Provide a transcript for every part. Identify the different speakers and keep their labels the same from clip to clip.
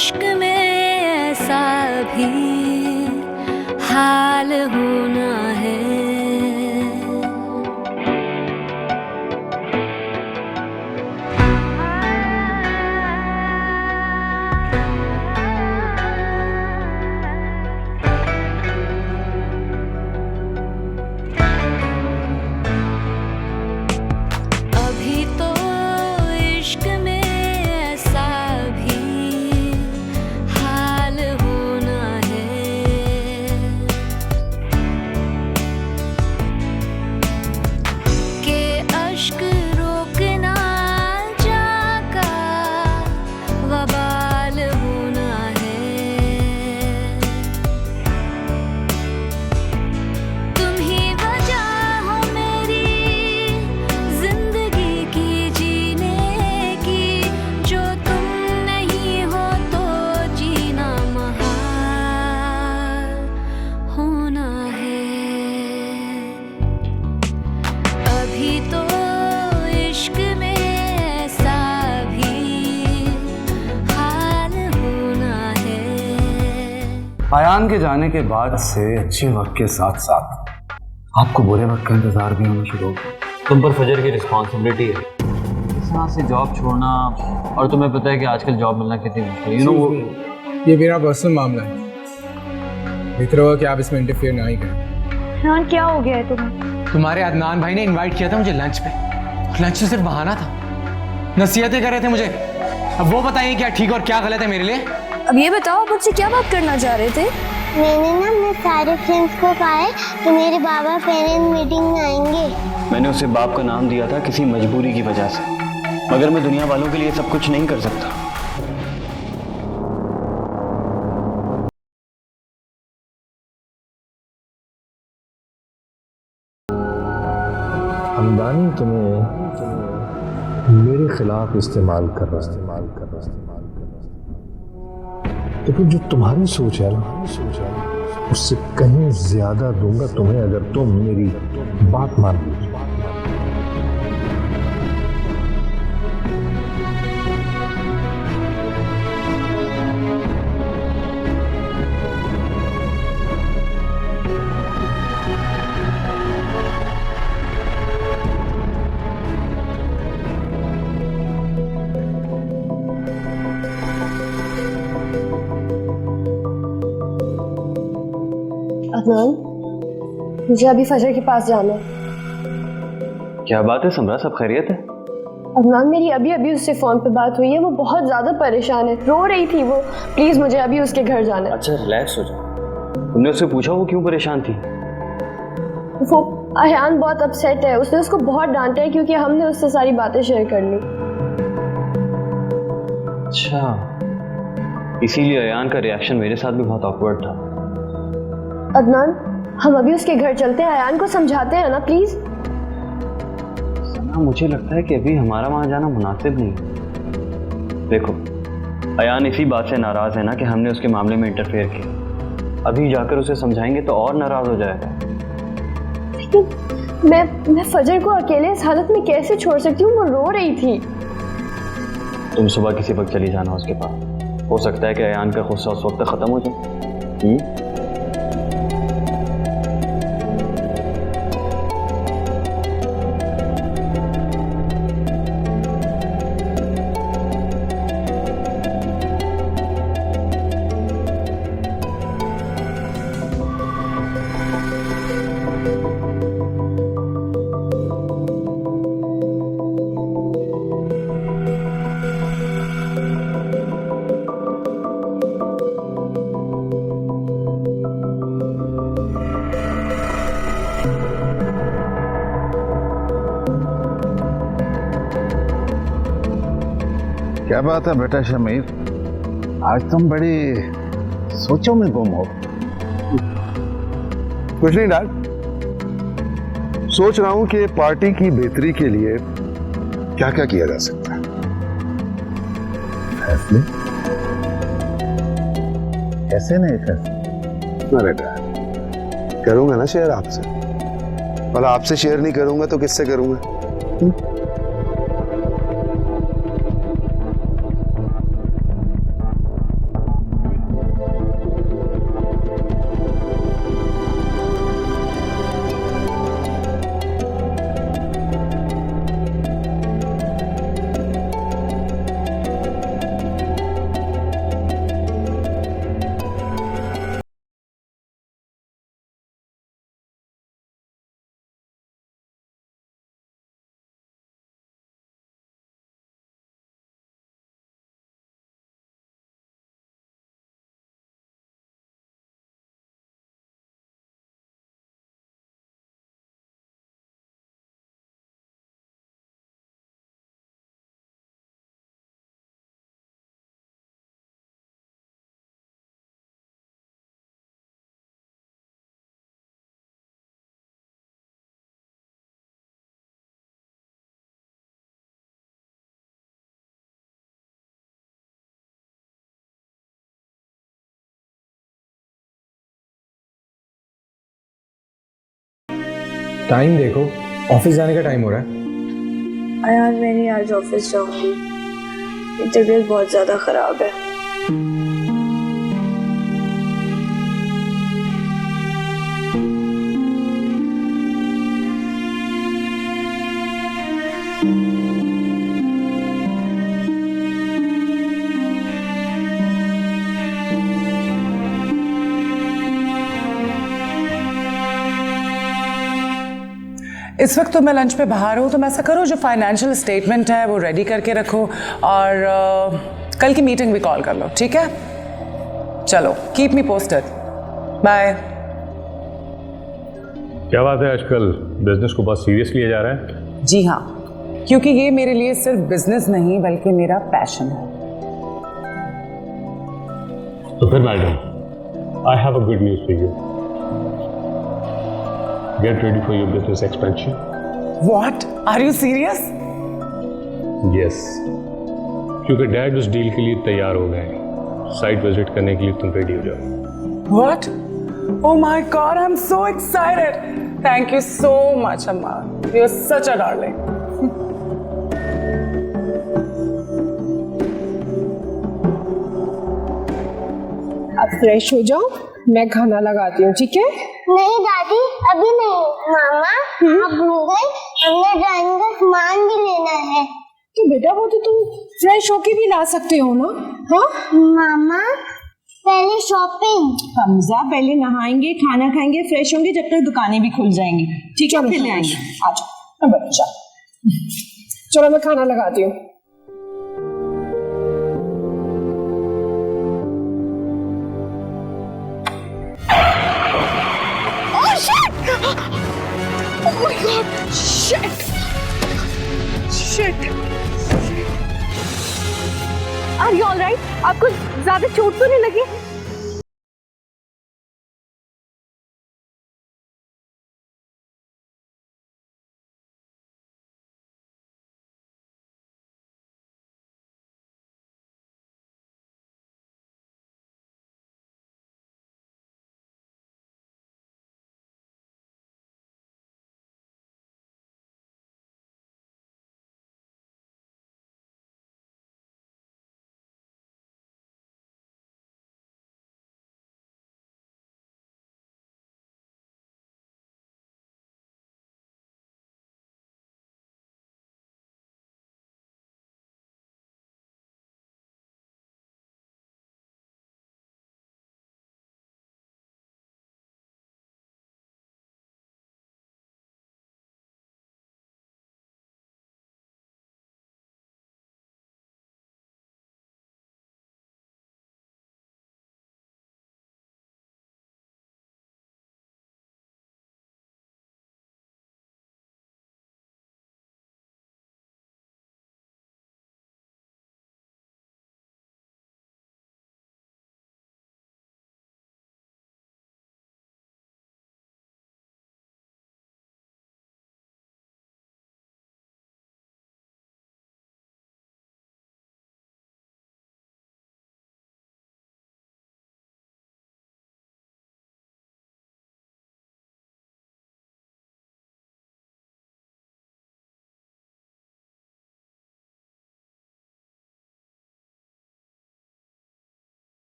Speaker 1: इश्क में ऐसा भी हाल होना है। अभी तो इश्क में ऐसा भी हाल होना है कि अश्क रोकना जाका वबाल होना है। तुम ही वजह हो मेरी जिंदगी की जीने की, जो तुम नहीं हो तो जीना महाल होना है। अभी तो इश्क में ऐसा भी हाल होना है।
Speaker 2: अयान के जाने के बाद से अच्छे वक्त के साथ साथ आपको बुरे वक्त का इंतजार भी होना शुरू हो गया।
Speaker 3: तुम पर फजर की रिस्पॉन्सिबिलिटी है, इस तरह से जॉब छोड़ना, और तुम्हें पता है कि आजकल जॉब मिलना कितनी मुश्किल है।
Speaker 4: ये मेरा पर्सनल मामला है, बेहतर होगा कि आप इसमें इंटरफेयर ना ही करें।
Speaker 5: हाँ, क्या हो गया है तुम्हें?
Speaker 4: तुम्हारे अदनान भाई ने इनवाइट किया था मुझे लंच पे। लंच तो सिर्फ बहाना था, नसीहतें कर रहे थे मुझे। अब वो बताइए क्या ठीक और क्या गलत है मेरे लिए।
Speaker 5: अब ये बताओ, आप मुझसे क्या बात करना चाह रहे थे?
Speaker 6: मैंने ना अपने सारे फ्रेंड्स को कहा है कि मेरे बाबा पेरेंट मीटिंग में आएंगे।
Speaker 3: मैंने उसे बाप का नाम दिया था किसी मजबूरी की वजह से, मगर मैं दुनिया वालों के लिए सब कुछ नहीं कर सकता।
Speaker 7: हमदानी तुम्हें मेरे खिलाफ इस्तेमाल कर रहा है। तो फिर जो तुम्हारी सोच है ना, उससे कहीं ज्यादा दूंगा तुम्हें अगर तुम मेरी बात मान लीजिए।
Speaker 5: अदनान, मुझे अभी फजर के पास जाना है।
Speaker 3: क्या बात है समरा, सब खैरियत है?
Speaker 5: अदनान, मेरी अभी अभी उससे फ़ोन पे बात हुई है, वो बहुत ज़्यादा परेशान है, रो रही थी वो। प्लीज़ मुझे अभी उसके घर जाना है।
Speaker 3: अच्छा रिलैक्स हो जाओ। तुमने उससे पूछा वो क्यों परेशान थी?
Speaker 5: वो अयान बहुत अपसेट है, उसने उसको बहुत डांटा है क्योंकि हमने उससे सारी बातें शेयर कर ली।
Speaker 3: अच्छा, इसीलिए अयान का रिएक्शन मेरे साथ भी बहुत ऑकवर्ड था।
Speaker 5: अदनान, हम अभी उसके घर चलते हैं, अयान को समझाते हैं ना प्लीज़।
Speaker 3: मुझे लगता है कि अभी हमारा वहां जाना मुनासिब नहीं है। देखो, अयान इसी बात से नाराज है ना कि हमने उसके मामले में इंटरफेयर किया। अभी जाकर उसे समझाएंगे तो और नाराज हो जाएगा।
Speaker 5: लेकिन मैं फजर को अकेले इस हालत में कैसे छोड़ सकती हूँ? वो रो रही थी।
Speaker 3: तुम सुबह किसी वक्त चली जाना उसके पास, हो सकता है कि अयान का गुस्सा उस वक्त खत्म हो जाए।
Speaker 8: क्या बात है बेटा शमीर, आज तुम बड़ी सोचों में गुम हो।
Speaker 9: कुछ नहीं डैड, सोच रहा हूं कि पार्टी की बेहतरी के लिए क्या क्या किया जा सकता है।
Speaker 8: फैसले कैसे नहीं फैसले?
Speaker 9: ना बेटा, करूंगा ना शेयर आपसे, और आपसे शेयर नहीं करूंगा तो किससे करूंगा?
Speaker 4: टाइम देखो, ऑफिस जाने का टाइम हो रहा है।
Speaker 5: यार मैं नहीं आज ऑफिस जाऊंगी, मेरी तबीयत बहुत ज्यादा खराब है।
Speaker 10: इस वक्त तो मैं लंच पे बाहर हूँ, तो मैं ऐसा करो जो फाइनेंशियल स्टेटमेंट है वो रेडी करके रखो और कल की मीटिंग भी कॉल कर लो, ठीक है? चलो, कीप मी पोस्टेड। बाय।
Speaker 7: क्या बात है, आजकल बिजनेस को बहुत सीरियस लिया जा रहा है?
Speaker 10: जी हाँ, क्योंकि ये मेरे लिए सिर्फ बिजनेस नहीं बल्कि मेरा पैशन है।
Speaker 7: तो फिर madam, I have a good news for you. Get ready for your business expansion.
Speaker 10: What? Are you serious?
Speaker 7: Yes. क्योंकि डैड उस डील के लिए तैयार हो गए हैं। साइट विजिट करने के लिए तुम रेडी हो जाओ।
Speaker 10: What? Oh my God, I'm so excited. Thank you so much, Amma. You're such a darling.
Speaker 5: आप फ्रेश हो जाओ, मैं खाना लगाती हूँ, ठीक है?
Speaker 6: नहीं दादी, अभी नहीं। मामा आप भूल गए, हमने ड्राइंग का सामान भी लेना है।
Speaker 5: तो बेटा वो तो तुम फ्रेश होके भी ला सकते हो ना? हाँ
Speaker 6: मामा पहले शॉपिंग।
Speaker 11: हमजा पहले नहाएंगे, खाना खाएंगे, फ्रेश होंगे, जब तक दुकानें भी खुल जाएंगी, ठीक है? फिर ले आएंगे। आ जाओ बच्चा।
Speaker 5: चलो मैं खाना लगाती हूँ। Oh my God! Shit! Shit! Are you all right? आपको ज्यादा चोट तो नहीं लगी?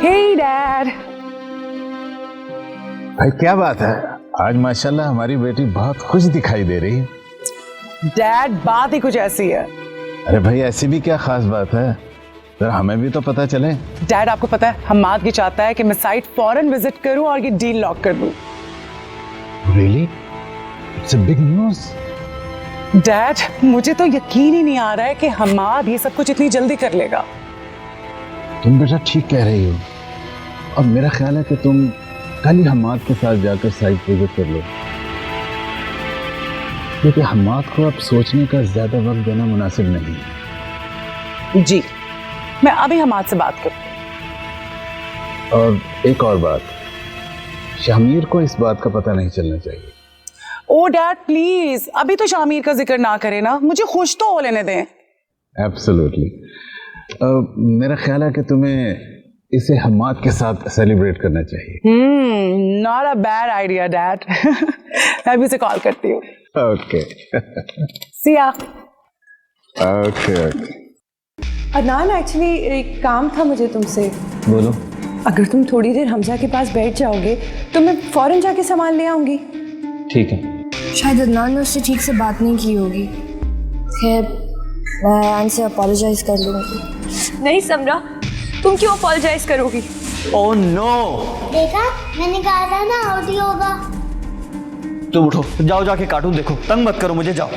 Speaker 10: हे डैड।
Speaker 8: भाई क्या बात है, आज माशाल्लाह हमारी बेटी बहुत खुश दिखाई दे रही है।
Speaker 10: डैड बात ही कुछ ऐसी है।
Speaker 8: अरे भाई ऐसी भी क्या खास बात है, जरा हमें भी तो पता चले।
Speaker 10: डैड आपको पता है हम्माद की चाहता है कि मैं साइट फौरन विजिट करूं और ये डील लॉक कर दूं।
Speaker 8: Really? It's a big news.
Speaker 10: Dad मुझे तो यकीन ही नहीं आ रहा है कि हम्माद ये सब कुछ इतनी जल्दी कर लेगा।
Speaker 8: तुम बेटा ठीक कह रही हो, और मेरा ख्याल है कि तुम कल ही हम्माद के साथ जाकर साइट विजिट कर लो, क्योंकि हम्माद को अब सोचने का ज्यादा वक्त देना मुनासिब नहीं है।
Speaker 10: जी मैं अभी हम्माद से बात करूं।
Speaker 8: और एक और बात, शामिर को इस बात का पता नहीं चलना चाहिए।
Speaker 10: ओ डैड प्लीज अभी तो शामिर का जिक्र ना करें ना, मुझे खुश तो हो लेने दें।
Speaker 8: एब्सोल्युटली। मेरा ख्याल है कि तुम्हें इसे हम्माद के साथ सेलिब्रेट करना चाहिए।
Speaker 10: Not a bad idea dad. मैं अभी उसे कॉल करती हूँ।
Speaker 8: ओके
Speaker 10: सी या।
Speaker 8: Okay okay.
Speaker 11: अदनान एक्चुअली एक काम था मुझे तुमसे।
Speaker 3: बोलो।
Speaker 11: अगर तुम थोड़ी देर हमजा के पास बैठ जाओगे तो मैं फौरन जाके सामान ले आऊंगी।
Speaker 3: ठीक है।
Speaker 5: शायद अदनान ने उससे ठीक से बात नहीं की होगी। खैर मैं अयान से अपोलोजाइज कर लूँगी।
Speaker 11: नहीं समरा, तुम क्यों अपोलोजाइज करोगी?
Speaker 3: Oh no.
Speaker 6: देखा, मैंने कहा था ना ऑडियो होगा।
Speaker 3: तुम उठो, जाओ जाके कार्टून देखो, तंग मत करो मुझे, जाओ।